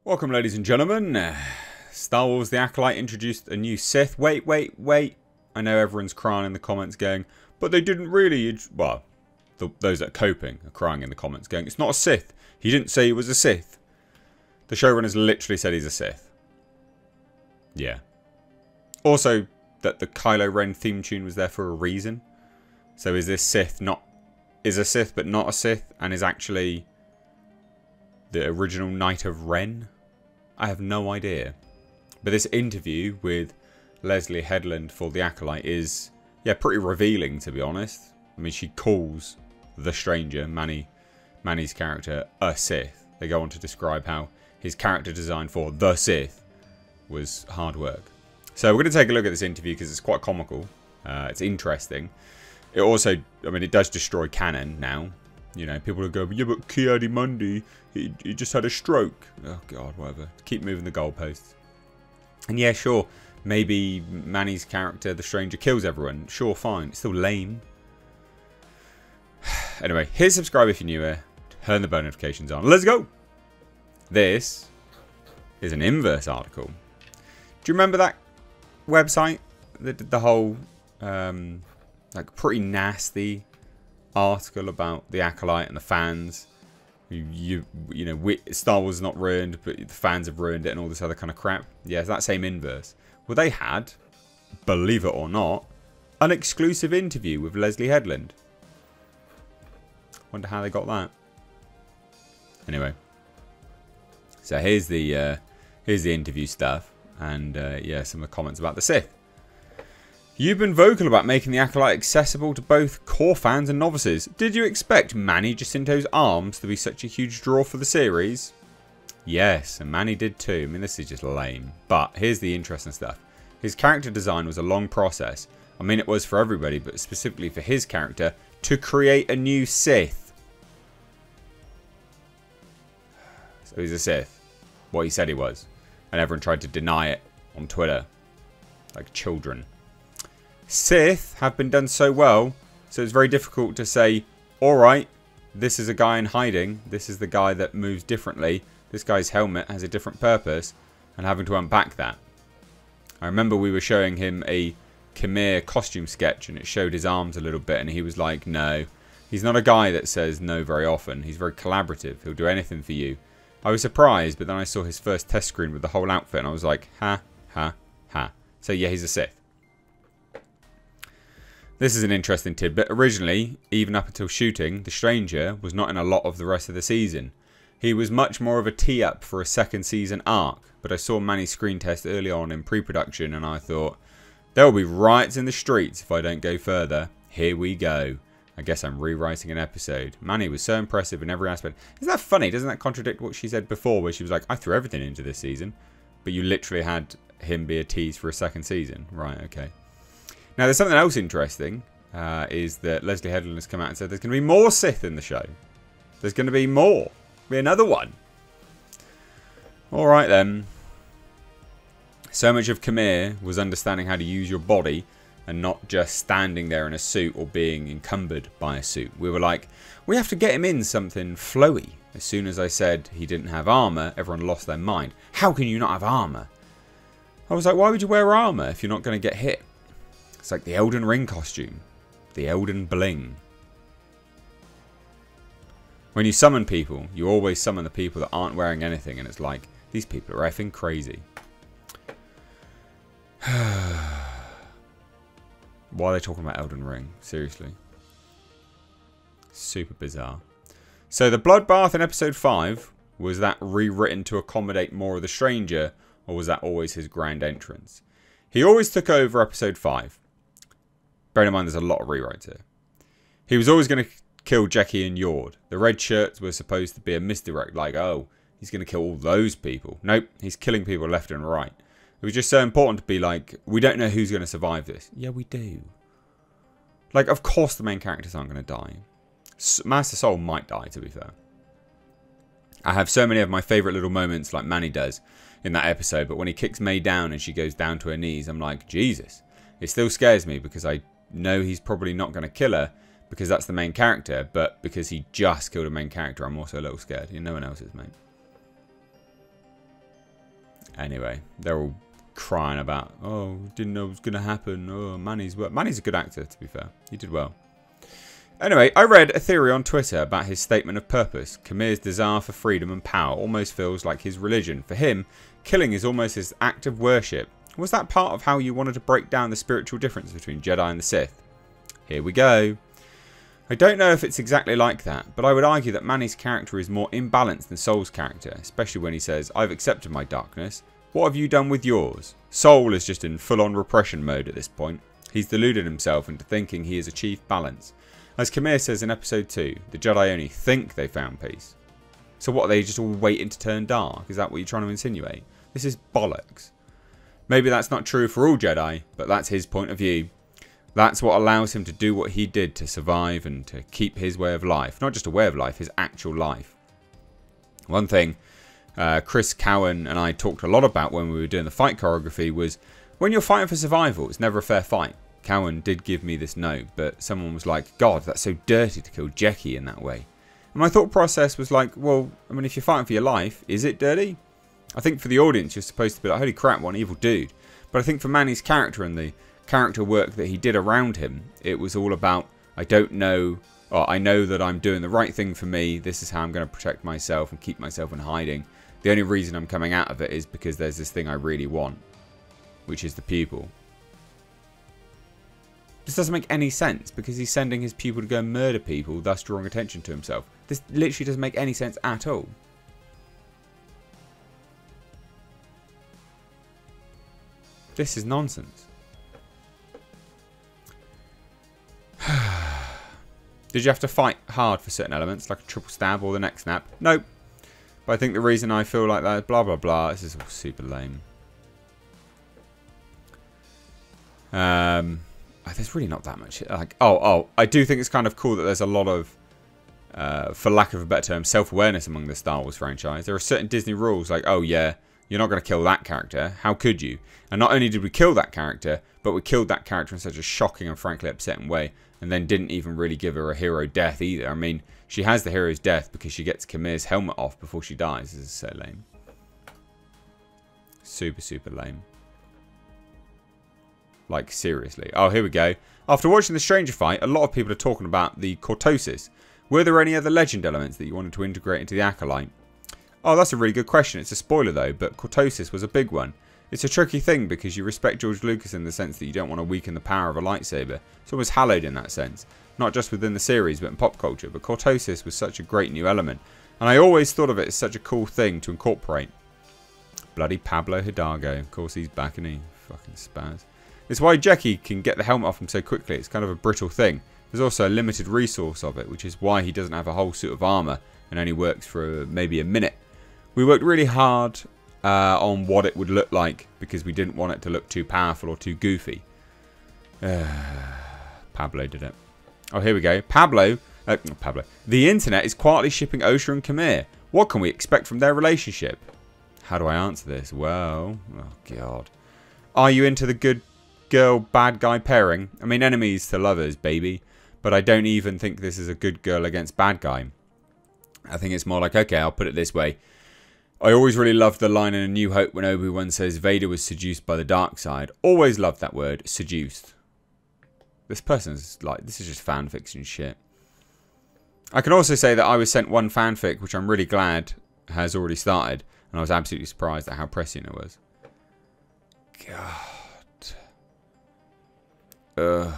Welcome, ladies and gentlemen. Star Wars The Acolyte introduced a new Sith. Wait. I know everyone's crying in the comments going, but they didn't really... Well, those that are coping are crying in the comments going, it's not a Sith. He didn't say he was a Sith. The showrunners literally said he's a Sith. Yeah. Also, that the Kylo Ren theme tune was there for a reason. So is this Sith not... Is a Sith but not a Sith and is actually the original Knight of Ren? I have no idea. But this interview with Leslie Headland for The Acolyte is, yeah, pretty revealing, to be honest. I mean, she calls the stranger, Manny's character, a Sith. They go on to describe how his character design for the Sith was hard work. So we're going to take a look at this interview because it's quite comical. It's interesting. It also, I mean, it does destroy Canon now. You know, people will go, yeah, but Ki-Adi-Mundi, he just had a stroke. Oh, God, whatever. Keep moving the goalposts. And yeah, sure, maybe Manny's character, the stranger, kills everyone. Sure, fine. It's still lame. Anyway, hit subscribe if you're new here. Turn the bell notifications on. Let's go! This is an Inverse article. Do you remember that website that did the whole, like, pretty nasty article about the Acolyte and the fans? You know, Star Wars is not ruined, but the fans have ruined it and all this other kind of crap. Yeah, it's that same Inverse. Well, they had, believe it or not, an exclusive interview with Leslie Headland. Wonder how they got that. Anyway, so here's the interview stuff, and yeah, some of the comments about the Sith. You've been vocal about making the Acolyte accessible to both core fans and novices. Did you expect Manny Jacinto's arms to be such a huge draw for the series? Yes, and Manny did too. I mean, this is just lame. But here's the interesting stuff. His character design was a long process. I mean, it was for everybody, but specifically for his character, to create a new Sith. So he's a Sith. What he said he was. And everyone tried to deny it on Twitter. Like children. Sith have been done so well, so it's very difficult to say, alright, this is a guy in hiding, this is the guy that moves differently, this guy's helmet has a different purpose, and having to unpack that. I remember we were showing him a Khmer costume sketch, and it showed his arms a little bit, and he was like, no. He's not a guy that says no very often, he's very collaborative, he'll do anything for you. I was surprised, but then I saw his first test screen with the whole outfit, and I was like, ha. So yeah, he's a Sith. This is an interesting tidbit. Originally, even up until shooting, the Stranger was not in a lot of the rest of the season. He was much more of a tee-up for a second season arc, but I saw Manny's screen test early on in pre-production and I thought, there will be riots in the streets if I don't go further. Here we go. I guess I'm rewriting an episode. Manny was so impressive in every aspect. Isn't that funny? Doesn't that contradict what she said before where she was like, I threw everything into this season, but you literally had him be a tease for a second season. Right, okay. Now, there's something else interesting, is that Leslie Headland has come out and said there's going to be more Sith in the show. There's going to be more. Be another one. Alright then. So much of Khmer was understanding how to use your body and not just standing there in a suit or being encumbered by a suit. We were like, we have to get him in something flowy. As soon as I said he didn't have armour, everyone lost their mind. How can you not have armour? I was like, why would you wear armour if you're not going to get hit? It's like the Elden Ring costume. The Elden Bling. When you summon people, you always summon the people that aren't wearing anything. And it's like, these people are effing crazy. Why are they talking about Elden Ring? Seriously. Super bizarre. So the bloodbath in episode 5, was that rewritten to accommodate more of the Stranger? Or was that always his grand entrance? He always took over episode 5. Bear in mind, there's a lot of rewrites here. He was always going to kill Jackie and Yord. The red shirts were supposed to be a misdirect, like, oh, he's going to kill all those people. Nope, he's killing people left and right. It was just so important to be like, we don't know who's going to survive this. Yeah, we do. Like, of course the main characters aren't going to die. Master Soul might die, to be fair. I have so many of my favourite little moments, like Manny does, in that episode, but when he kicks May down and she goes down to her knees, I'm like, Jesus. It still scares me because I know he's probably not going to kill her because that's the main character, but because he just killed a main character, I'm also a little scared. No one else is, mate. Anyway, they're all crying about, oh, didn't know it was going to happen. Oh, Manny's a good actor, to be fair. He did well. Anyway, I read a theory on Twitter about his statement of purpose. Kamir's desire for freedom and power almost feels like his religion. For him, killing is almost his act of worship. Was that part of how you wanted to break down the spiritual difference between Jedi and the Sith? Here we go. I don't know if it's exactly like that, but I would argue that Manny's character is more imbalanced than Soul's character, especially when he says, I've accepted my darkness. What have you done with yours? Soul is just in full-on repression mode at this point. He's deluded himself into thinking he has achieved balance. As Kamir says in episode 2, the Jedi only think they found peace. So what, are they just all waiting to turn dark? Is that what you're trying to insinuate? This is bollocks. Maybe that's not true for all Jedi, but that's his point of view. That's what allows him to do what he did to survive and to keep his way of life. Not just a way of life, his actual life. One thing Chris Cowan and I talked a lot about when we were doing the fight choreography was when you're fighting for survival, it's never a fair fight. Cowan did give me this note, but someone was like, God, that's so dirty to kill Jackie in that way. And my thought process was like, well, I mean, if you're fighting for your life, is it dirty? I think for the audience, you're supposed to be like, holy crap, what an evil dude. But I think for Manny's character and the character work that he did around him, it was all about, I don't know, or I know that I'm doing the right thing for me. This is how I'm going to protect myself and keep myself in hiding. The only reason I'm coming out of it is because there's this thing I really want, which is the pupil. This doesn't make any sense because he's sending his pupil to go and murder people, thus drawing attention to himself. This literally doesn't make any sense at all. This is nonsense. Did you have to fight hard for certain elements, like a triple stab or the neck snap? Nope. But I think the reason I feel like that, blah blah blah, this is all super lame. There's really not that much. Like, I do think it's kind of cool that there's a lot of, for lack of a better term, self-awareness among the Star Wars franchise. There are certain Disney rules, like, oh yeah, you're not going to kill that character. How could you? And not only did we kill that character, but we killed that character in such a shocking and frankly upsetting way, and then didn't even really give her a hero death either. I mean, she has the hero's death because she gets Kamir's helmet off before she dies. This is so lame. Super, super lame. Like, seriously. Oh, here we go. After watching the Stranger fight, a lot of people are talking about the cortosis. Were there any other legend elements that you wanted to integrate into the Acolyte? Oh, that's a really good question. It's a spoiler though, but cortosis was a big one. It's a tricky thing because you respect George Lucas in the sense that you don't want to weaken the power of a lightsaber. It's almost hallowed in that sense. Not just within the series, but in pop culture. But cortosis was such a great new element. And I always thought of it as such a cool thing to incorporate. Bloody Pablo Hidalgo. Of course he's back and he fucking spaz. It's why Jackie can get the helmet off him so quickly. It's kind of a brittle thing. There's also a limited resource of it, which is why he doesn't have a whole suit of armor and only works for maybe a minute. We worked really hard on what it would look like because we didn't want it to look too powerful or too goofy. Pablo did it. Oh, here we go. Pablo. The internet is quietly shipping Osha and Kamir. What can we expect from their relationship? How do I answer this? Well, oh god. Are you into the good girl, bad guy pairing? I mean, enemies to lovers, baby. But I don't even think this is a good girl against bad guy. I think it's more like, okay, I'll put it this way. I always really loved the line in A New Hope when Obi-Wan says Vader was seduced by the dark side. Always loved that word, seduced. This person's like, this is just fanfiction shit. I can also say that I was sent one fanfic, which I'm really glad has already started. And I was absolutely surprised at how prescient it was. God. Ugh.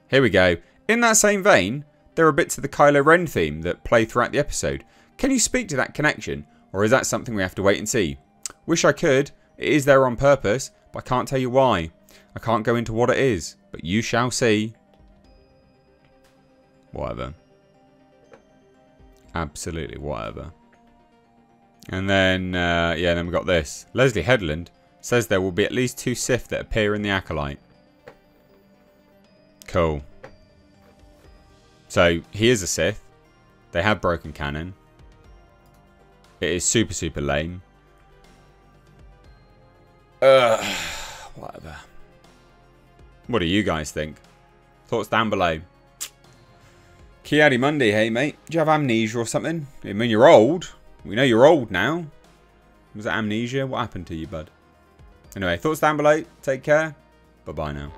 Here we go. In that same vein, there are bits of the Kylo Ren theme that play throughout the episode. Can you speak to that connection, or is that something we have to wait and see? Wish I could. It is there on purpose, but I can't tell you why. I can't go into what it is, but you shall see. Whatever. Absolutely whatever. And then, yeah, then we got this. Leslie Headland says there will be at least 2 Sith that appear in the Acolyte. Cool. So, he is a Sith. They have broken canon. It is super, super lame. Whatever. What do you guys think? Thoughts down below. Kiadi Monday, hey mate. Do you have amnesia or something? I mean, you're old. We know you're old now. Was it amnesia? What happened to you, bud? Anyway, thoughts down below. Take care. Bye-bye now.